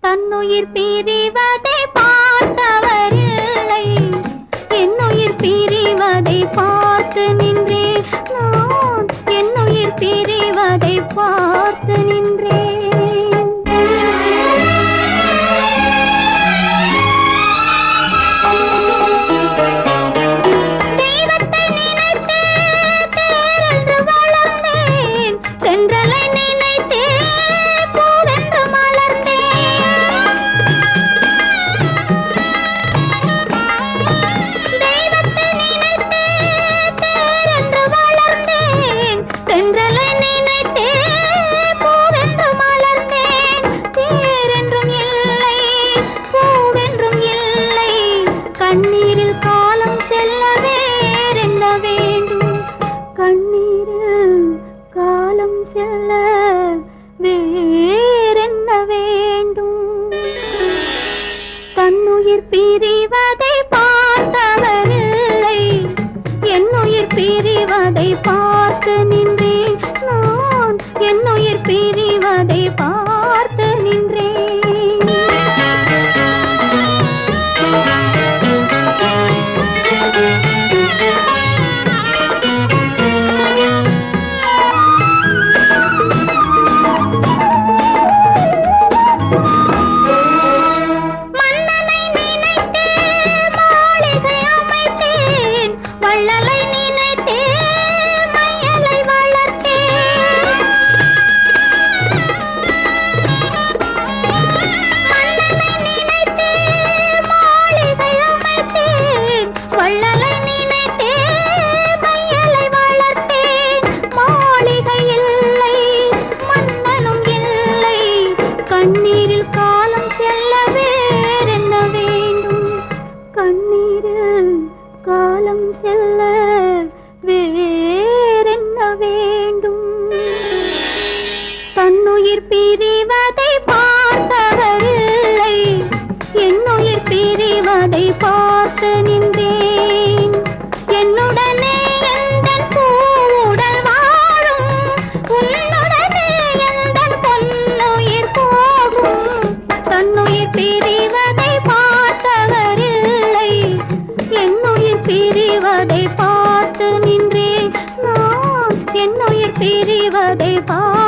தன்னுயிர் பிரிவதை பார்த்தவரில்லை, என்னுயிர் பிரிவதை பார்த்து நின்றேன் நான், என்னுயிர் பிரிவதை பார்த்து நின்றேன். கண்ணீரில் காலம் செல்ல வேறென்ன வேண்டும், கண்ணீரில் காலம் செல்ல வேறென்ன வேண்டும். தன்னுயிர் பிரிவதை பார்த்தவரில்லை, என்னுயிர் பிரிவதை பார்த்து நின்றேன் நான், என்னுயிர் பிரிவதை பார்த்து நின்றேன். கண்ணீரில் காலம் செல்ல வேறென்ன வேண்டும், கண்ணீரில் காலம் செல்ல வேறென்ன வேண்டும். தன்னுயிர் பிரிவதை பார்த்தவரில்லை, என்னுயிர் பிரிவதை பார்த்து நின்றேன். என்னுடனே எந்தன் பூவுடல் வாழும், உன்னுடனே எந்தன் பொன்னுயிர் போகும். தன்னுயிர் பிரிவதை பார்த்தவரில்லை, என்னுயிர் பிரிவதை பார்த்து நின்றேன் நான், என்னுயிர் பிரிவதை பார்த்து